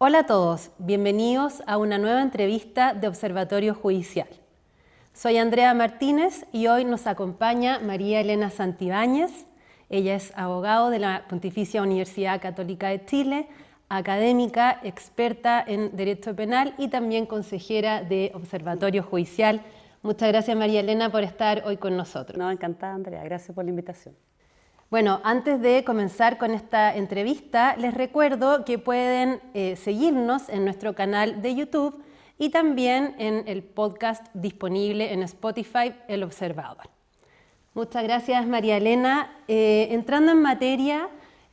Hola a todos, bienvenidos a una nueva entrevista de Observatorio Judicial. Soy Andrea Martínez y hoy nos acompaña María Elena Santibáñez. Ella es abogado de la Pontificia Universidad Católica de Chile, académica, experta en Derecho Penal y también consejera de Observatorio Judicial. Muchas gracias, María Elena, por estar hoy con nosotros. No, encantada, Andrea. Gracias por la invitación. Bueno, antes de comenzar con esta entrevista, les recuerdo que pueden seguirnos en nuestro canal de YouTube y también en el podcast disponible en Spotify, El Observador. Muchas gracias, María Elena. Entrando en materia,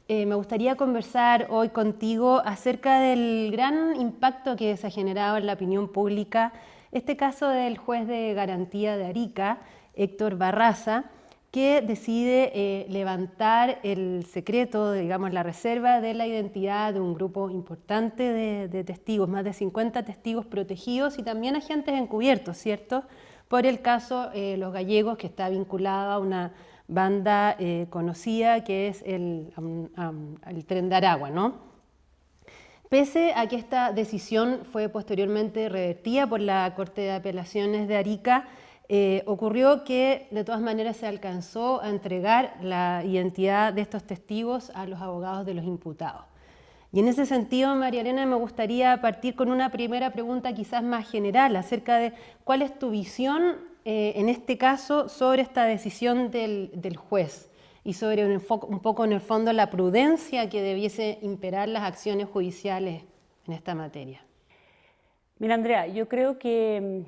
me gustaría conversar hoy contigo acerca del gran impacto que se ha generado en la opinión pública este caso del juez de garantía de Arica, Héctor Barraza, que decide levantar el secreto, digamos, la reserva de la identidad de un grupo importante de testigos, más de 50 testigos protegidos y también agentes encubiertos, ¿cierto? Por el caso Los Gallegos, que está vinculado a una banda conocida que es el Tren de Aragua, ¿no? Pese a que esta decisión fue posteriormente revertida por la Corte de Apelaciones de Arica, ocurrió que de todas maneras se alcanzó a entregar la identidad de estos testigos a los abogados de los imputados. Y en ese sentido, María Elena, me gustaría partir con una primera pregunta quizás más general acerca de cuál es tu visión en este caso sobre esta decisión del juez y sobre un poco en el fondo la prudencia que debiese imperar las acciones judiciales en esta materia. Mira, Andrea, yo creo que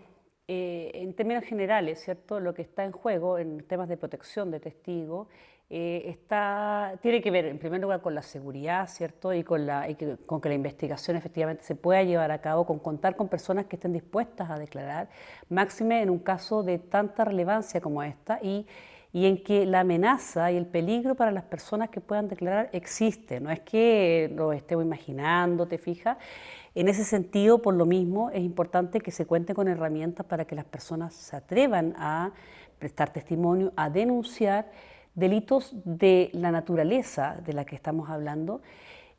en términos generales, ¿cierto? Lo que está en juego en temas de protección de testigos tiene que ver, en primer lugar, con la seguridad, ¿cierto? Y con que la investigación efectivamente se pueda llevar a cabo, con contar con personas que estén dispuestas a declarar, máxime en un caso de tanta relevancia como esta, y en que la amenaza y el peligro para las personas que puedan declarar existe. No es que lo estemos imaginando, ¿te fijas? En ese sentido, por lo mismo, es importante que se cuente con herramientas para que las personas se atrevan a prestar testimonio, a denunciar delitos de la naturaleza de la que estamos hablando,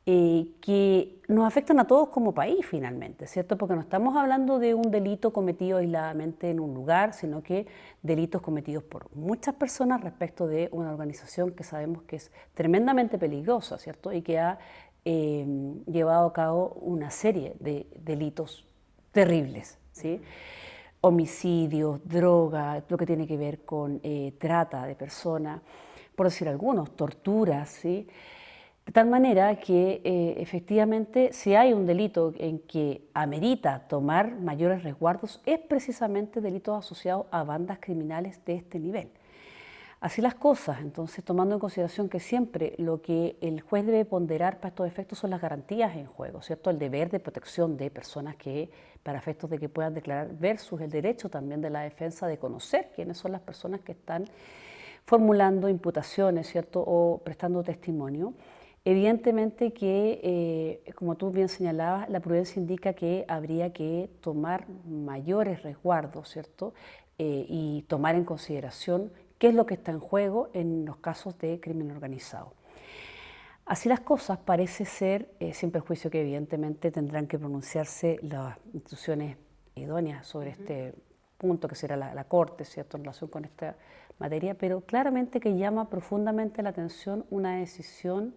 que nos afectan a todos como país finalmente, ¿cierto? Porque no estamos hablando de un delito cometido aisladamente en un lugar, sino que delitos cometidos por muchas personas respecto de una organización que sabemos que es tremendamente peligrosa, ¿cierto? Y que ha llevado a cabo una serie de delitos terribles, ¿sí? Homicidios, droga, lo que tiene que ver con trata de personas, por decir algunos, torturas, ¿sí? De tal manera que efectivamente si hay un delito en que amerita tomar mayores resguardos es precisamente delitos asociados a bandas criminales de este nivel. Así las cosas, entonces tomando en consideración que siempre lo que el juez debe ponderar para estos efectos son las garantías en juego, ¿cierto? El deber de protección de personas que, para efectos de que puedan declarar, versus el derecho también de la defensa de conocer quiénes son las personas que están formulando imputaciones, ¿cierto? O prestando testimonio. Evidentemente que, como tú bien señalabas, la prudencia indica que habría que tomar mayores resguardos, ¿cierto? Y tomar en consideración qué es lo que está en juego en los casos de crimen organizado. Así las cosas, parece ser, sin perjuicio que evidentemente tendrán que pronunciarse las instituciones idóneas sobre este punto, que será la Corte, ¿cierto?, en relación con esta materia, pero claramente que llama profundamente la atención una decisión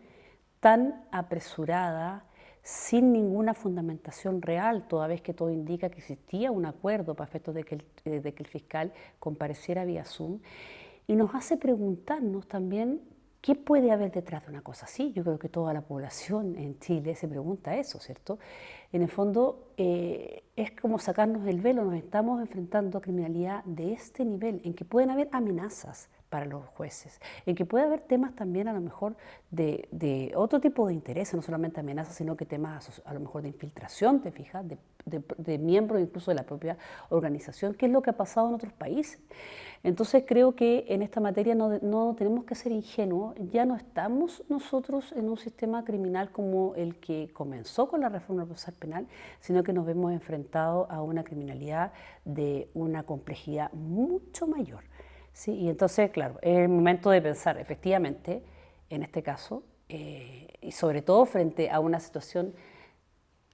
tan apresurada, sin ninguna fundamentación real, toda vez que todo indica que existía un acuerdo para efectos de que el fiscal compareciera vía Zoom, y nos hace preguntarnos también qué puede haber detrás de una cosa así. Yo creo que toda la población en Chile se pregunta eso, ¿cierto? En el fondo es como sacarnos el velo, nos estamos enfrentando a criminalidad de este nivel, en que pueden haber amenazas para los jueces, en que puede haber temas también a lo mejor de otro tipo de intereses, no solamente amenazas, sino que temas a lo mejor de infiltración, ¿te fijas?, de miembros incluso de la propia organización, que es lo que ha pasado en otros países. Entonces creo que en esta materia no tenemos que ser ingenuos, ya no estamos nosotros en un sistema criminal como el que comenzó con la reforma procesal penal, sino que nos vemos enfrentados a una criminalidad de una complejidad mucho mayor. ¿Sí? Y entonces, claro, es el momento de pensar efectivamente, en este caso, y sobre todo frente a una situación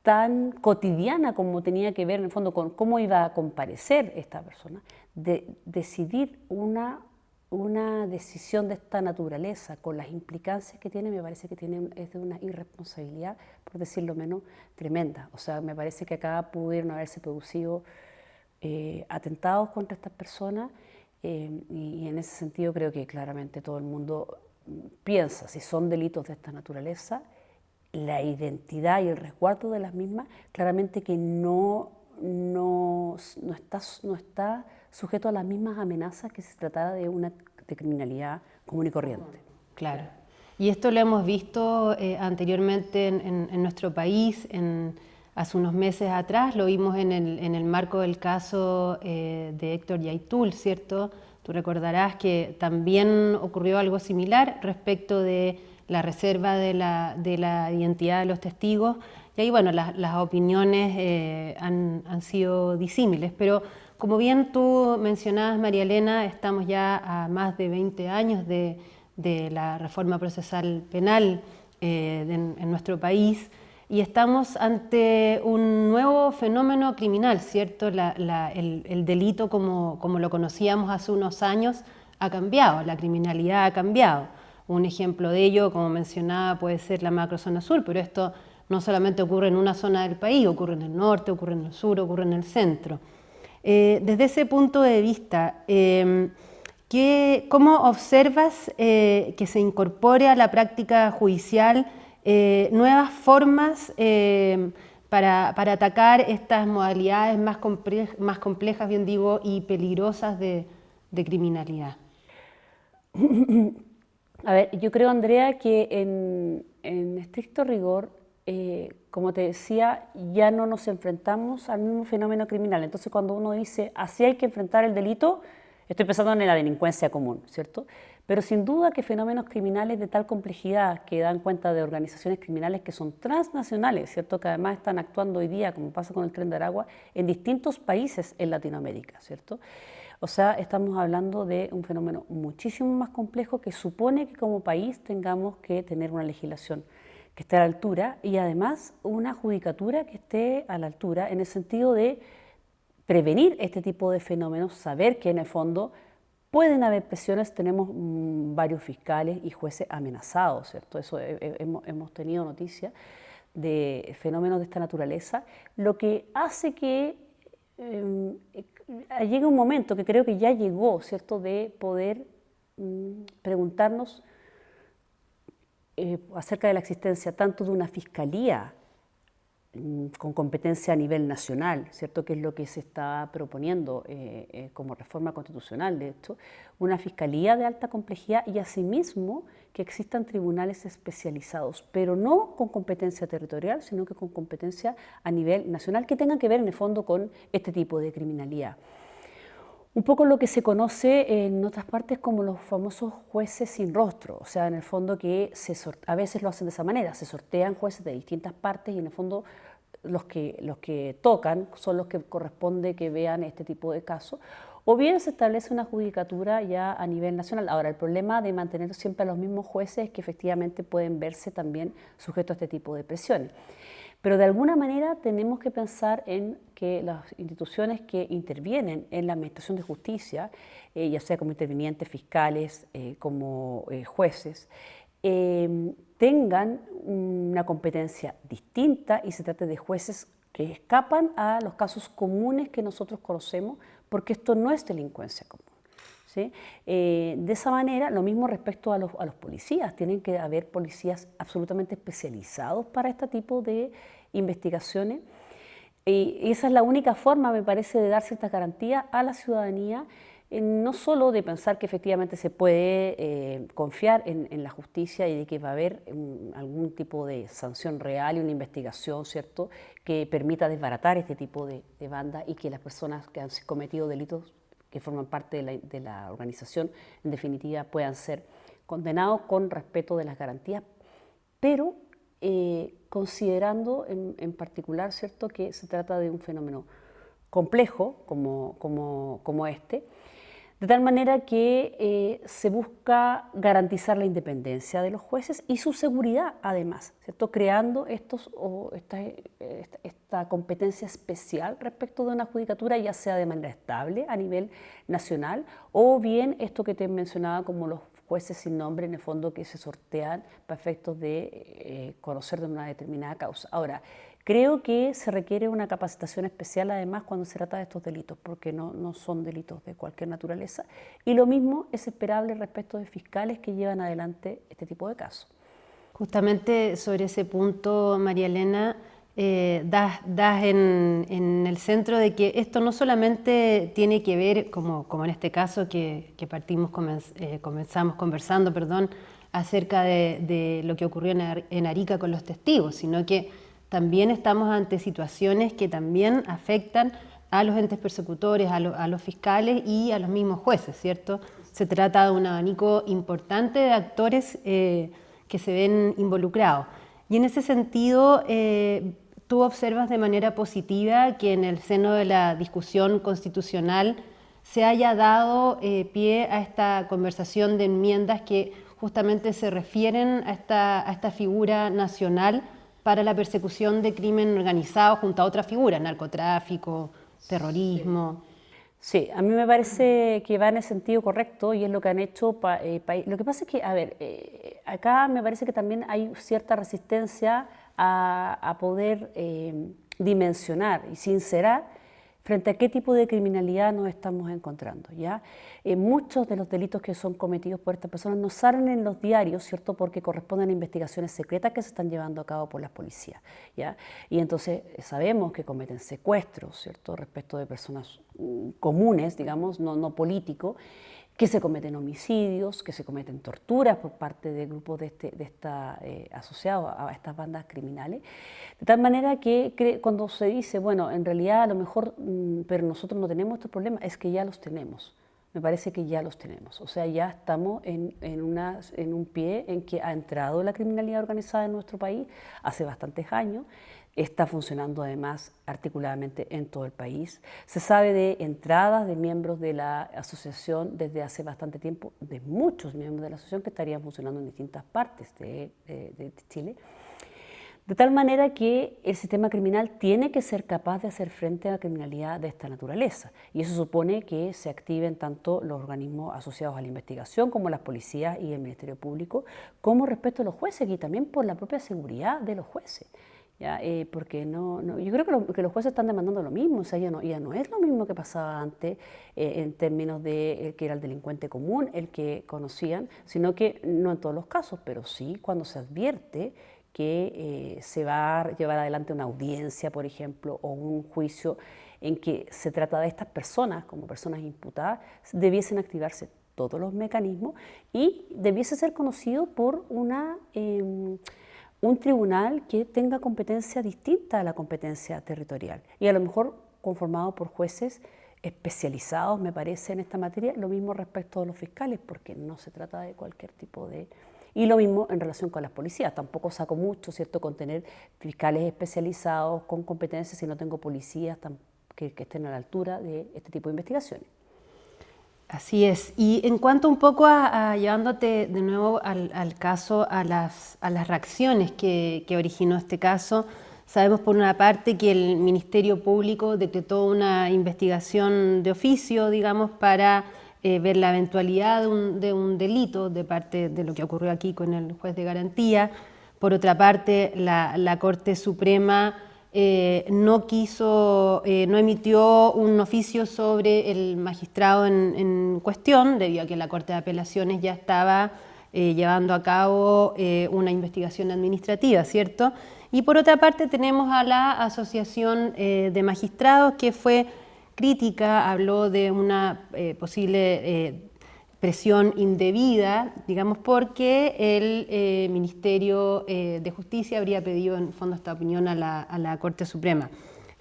tan cotidiana como tenía que ver en el fondo con cómo iba a comparecer esta persona, de decidir una decisión de esta naturaleza, con las implicancias que tiene, me parece que es de una irresponsabilidad, por decirlo menos, tremenda. O sea, me parece que acá pudieron haberse producido atentados contra estas personas y en ese sentido creo que claramente todo el mundo piensa, si son delitos de esta naturaleza, la identidad y el resguardo de las mismas, claramente que no está sujeto a las mismas amenazas que si se tratara de una de criminalidad común y corriente. Claro. Y esto lo hemos visto anteriormente en nuestro país, hace unos meses atrás, lo vimos en el marco del caso de Héctor Yaitul, ¿cierto? Tú recordarás que también ocurrió algo similar respecto de la reserva de la identidad de los testigos. Y ahí, bueno, las opiniones han sido disímiles, pero como bien tú mencionabas, María Elena, estamos ya a más de 20 años de la reforma procesal penal en nuestro país y estamos ante un nuevo fenómeno criminal, ¿cierto? El delito como lo conocíamos hace unos años ha cambiado, la criminalidad ha cambiado. Un ejemplo de ello, como mencionaba, puede ser la macrozona sur, pero esto no solamente ocurre en una zona del país, ocurre en el norte, ocurre en el sur, ocurre en el centro. Desde ese punto de vista, ¿cómo observas que se incorpore a la práctica judicial nuevas formas para atacar estas modalidades más complejas, bien digo, y peligrosas de criminalidad? A ver, yo creo, Andrea, que en estricto rigor, como te decía, ya no nos enfrentamos al mismo fenómeno criminal. Entonces, cuando uno dice, así hay que enfrentar el delito, estoy pensando en la delincuencia común, ¿cierto? Pero sin duda que fenómenos criminales de tal complejidad que dan cuenta de organizaciones criminales que son transnacionales, ¿cierto? Que además están actuando hoy día, como pasa con el Tren de Aragua, en distintos países en Latinoamérica, ¿cierto? O sea, estamos hablando de un fenómeno muchísimo más complejo que supone que como país tengamos que tener una legislación que esté a la altura y además una judicatura que esté a la altura en el sentido de prevenir este tipo de fenómenos, saber que en el fondo pueden haber presiones, tenemos varios fiscales y jueces amenazados, ¿cierto? Eso hemos tenido noticias de fenómenos de esta naturaleza, lo que hace que llegue un momento que creo que ya llegó, ¿cierto?, de poder preguntarnos acerca de la existencia tanto de una fiscalía con competencia a nivel nacional, ¿cierto?, que es lo que se está proponiendo como reforma constitucional, de hecho, una fiscalía de alta complejidad y asimismo que existan tribunales especializados, pero no con competencia territorial, sino que con competencia a nivel nacional, que tengan que ver en el fondo con este tipo de criminalidad. Un poco lo que se conoce en otras partes como los famosos jueces sin rostro, o sea, en el fondo que a veces lo hacen de esa manera, se sortean jueces de distintas partes y en el fondo los que tocan son los que corresponde que vean este tipo de casos, o bien se establece una judicatura ya a nivel nacional. Ahora, el problema de mantener siempre a los mismos jueces es que efectivamente pueden verse también sujetos a este tipo de presiones. Pero de alguna manera tenemos que pensar en que las instituciones que intervienen en la administración de justicia, ya sea como intervinientes fiscales, como jueces, tengan una competencia distinta y se trate de jueces que escapan a los casos comunes que nosotros conocemos, porque esto no es delincuencia común. ¿Sí? De esa manera, lo mismo respecto a los policías, tienen que haber policías absolutamente especializados para este tipo de investigaciones y esa es la única forma, me parece, de dar ciertas garantías a la ciudadanía, no solo de pensar que efectivamente se puede confiar en la justicia y de que va a haber algún tipo de sanción real y una investigación, ¿cierto?, que permita desbaratar este tipo de bandas y que las personas que han cometido delitos que forman parte de la organización, en definitiva, puedan ser condenados con respeto de las garantías, pero considerando en particular, ¿cierto?, que se trata de un fenómeno complejo como este, de tal manera que se busca garantizar la independencia de los jueces y su seguridad además, ¿cierto? Creando esta competencia especial respecto de una judicatura, ya sea de manera estable a nivel nacional, o bien esto que te mencionaba como los jueces sin nombre, en el fondo, que se sortean para efectos de conocer de una determinada causa. Ahora, creo que se requiere una capacitación especial además cuando se trata de estos delitos, porque no son delitos de cualquier naturaleza, y lo mismo es esperable respecto de fiscales que llevan adelante este tipo de casos. Justamente sobre ese punto, María Elena, das en el centro de que esto no solamente tiene que ver, como en este caso que comenzamos conversando, acerca de lo que ocurrió en Arica con los testigos, sino que también estamos ante situaciones que también afectan a los entes persecutores, a los fiscales y a los mismos jueces, ¿cierto? Se trata de un abanico importante de actores que se ven involucrados. Y en ese sentido, tú observas de manera positiva que en el seno de la discusión constitucional se haya dado pie a esta conversación de enmiendas que justamente se refieren a esta figura nacional para la persecución de crimen organizado junto a otras figuras, narcotráfico, terrorismo. Sí, a mí me parece que va en el sentido correcto y es lo que han hecho. Lo que pasa es que, acá me parece que también hay cierta resistencia a poder dimensionar y sincerar frente a qué tipo de criminalidad nos estamos encontrando, ¿ya? Muchos de los delitos que son cometidos por estas personas no salen en los diarios, ¿cierto?, porque corresponden a investigaciones secretas que se están llevando a cabo por las policías, ¿ya? Y entonces sabemos que cometen secuestros, ¿cierto?, respecto de personas comunes, digamos, no políticos, que se cometen homicidios, que se cometen torturas por parte de grupos asociados a estas bandas criminales, de tal manera que cuando se dice, bueno, en realidad a lo mejor, pero nosotros no tenemos estos problemas, es que ya los tenemos. Me parece que ya los tenemos, o sea, ya estamos en un pie en que ha entrado la criminalidad organizada en nuestro país hace bastantes años. Está funcionando además articuladamente en todo el país. Se sabe de entradas de miembros de la asociación desde hace bastante tiempo, de muchos miembros de la asociación que estarían funcionando en distintas partes de Chile. De tal manera que el sistema criminal tiene que ser capaz de hacer frente a la criminalidad de esta naturaleza. Y eso supone que se activen tanto los organismos asociados a la investigación como las policías y el Ministerio Público, como respecto a los jueces y también por la propia seguridad de los jueces. ¿Ya? Porque yo creo que los jueces están demandando lo mismo, o sea, ya no es lo mismo que pasaba antes en términos de el que era el delincuente común, el que conocían, sino que no en todos los casos, pero sí cuando se advierte que se va a llevar adelante una audiencia, por ejemplo, o un juicio en que se trata de estas personas como personas imputadas, debiesen activarse todos los mecanismos y debiese ser conocido por un tribunal que tenga competencia distinta a la competencia territorial y a lo mejor conformado por jueces especializados, me parece, en esta materia, lo mismo respecto de los fiscales, porque no se trata de cualquier tipo de... Y lo mismo en relación con las policías, tampoco saco mucho, ¿cierto?, con tener fiscales especializados con competencias si no tengo policías que estén a la altura de este tipo de investigaciones. Así es. Y en cuanto un poco llevándote de nuevo al caso, a las reacciones que originó este caso, sabemos por una parte que el Ministerio Público decretó una investigación de oficio, digamos, para ver la eventualidad de un delito de parte de lo que ocurrió aquí con el juez de garantía. Por otra parte, la Corte Suprema no emitió un oficio sobre el magistrado en cuestión, debido a que la Corte de Apelaciones ya estaba llevando a cabo una investigación administrativa, ¿cierto? Y por otra parte tenemos a la Asociación de Magistrados, que fue crítica, habló de una posible presión indebida, digamos, porque el Ministerio de Justicia habría pedido en fondo esta opinión a la Corte Suprema.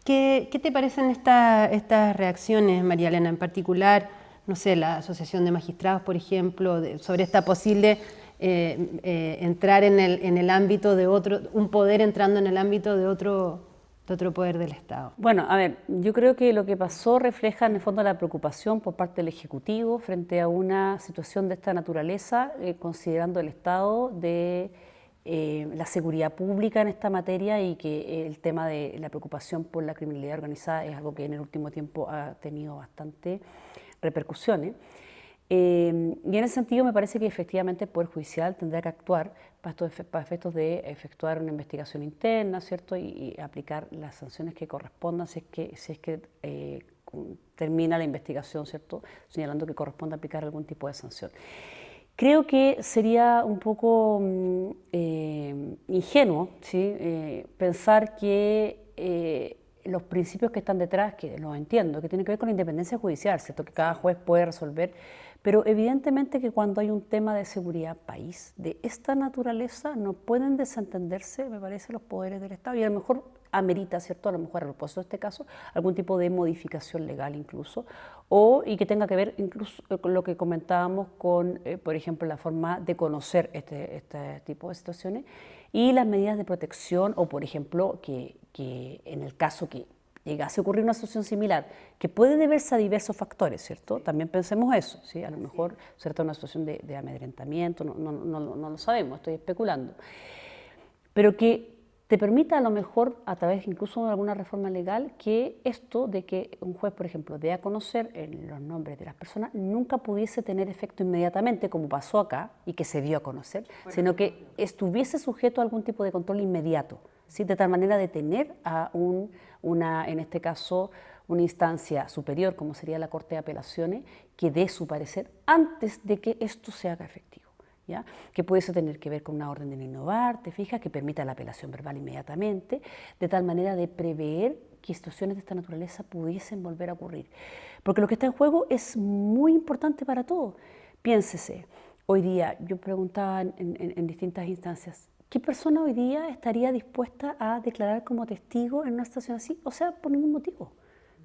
¿Qué te parecen estas reacciones, María Elena, en particular, no sé, la Asociación de Magistrados, por ejemplo, sobre esta posible entrar en el ámbito de otro, un poder entrando en el ámbito de otro de otro poder del Estado. Bueno, a ver, yo creo que lo que pasó refleja en el fondo la preocupación por parte del Ejecutivo frente a una situación de esta naturaleza, considerando el estado de la seguridad pública en esta materia y que el tema de la preocupación por la criminalidad organizada es algo que en el último tiempo ha tenido bastante repercusiones. Y en ese sentido me parece que efectivamente el Poder Judicial tendrá que actuar para efectos de efectuar una investigación interna, ¿cierto? Y aplicar las sanciones que correspondan si es que termina la investigación, ¿cierto? Señalando que corresponde aplicar algún tipo de sanción. Creo que sería un poco ingenuo, ¿sí? Pensar que los principios que están detrás, que los entiendo, que tienen que ver con la independencia judicial, ¿cierto? Que cada juez puede resolver, pero evidentemente que cuando hay un tema de seguridad país de esta naturaleza no pueden desentenderse, me parece, los poderes del Estado y a lo mejor amerita, ¿cierto? A lo mejor a propósito de este caso, algún tipo de modificación legal incluso, y que tenga que ver incluso con lo que comentábamos con, por ejemplo, la forma de conocer este tipo de situaciones y las medidas de protección, o por ejemplo, que en el caso que llegase a ocurrir una situación similar, que puede deberse a diversos factores, ¿cierto? También pensemos eso, ¿sí? A lo mejor, ¿cierto? Una situación de amedrentamiento, no lo sabemos, estoy especulando, pero que te permita a lo mejor, a través incluso de alguna reforma legal, que esto de que un juez, por ejemplo, dé a conocer los nombres de las personas, nunca pudiese tener efecto inmediatamente, como pasó acá, y que se dio a conocer, sino que estuviese sujeto a algún tipo de control inmediato, ¿sí? De tal manera de tener a en este caso, una instancia superior, como sería la Corte de Apelaciones, que dé su parecer antes de que esto se haga efectivo. ¿Ya? Que pudiese tener que ver con una orden de no innovar, te fijas, que permita la apelación verbal inmediatamente, de tal manera de prever que situaciones de esta naturaleza pudiesen volver a ocurrir. Porque lo que está en juego es muy importante para todos. Piénsese, hoy día, yo preguntaba en distintas instancias, ¿qué persona hoy día estaría dispuesta a declarar como testigo en una situación así? O sea, por ningún motivo.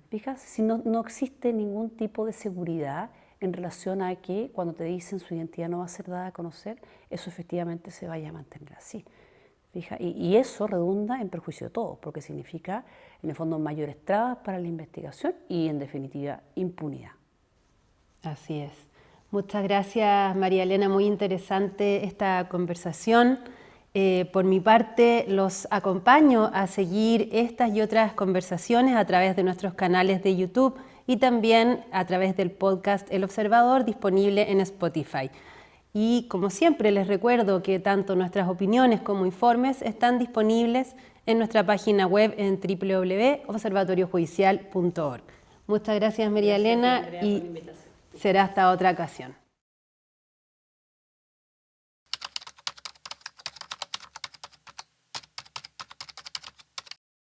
¿Fijas? Si no existe ningún tipo de seguridad en relación a que cuando te dicen su identidad no va a ser dada a conocer, eso efectivamente se vaya a mantener así. ¿Fija? Y eso redunda en perjuicio de todos, porque significa, en el fondo, mayores trabas para la investigación y, en definitiva, impunidad. Así es. Muchas gracias, María Elena, muy interesante esta conversación. Por mi parte, los acompaño a seguir estas y otras conversaciones a través de nuestros canales de YouTube y también a través del podcast El Observador, disponible en Spotify. Y como siempre les recuerdo que tanto nuestras opiniones como informes están disponibles en nuestra página web en www.observatoriojudicial.org. Muchas gracias, María Elena, y será hasta otra ocasión.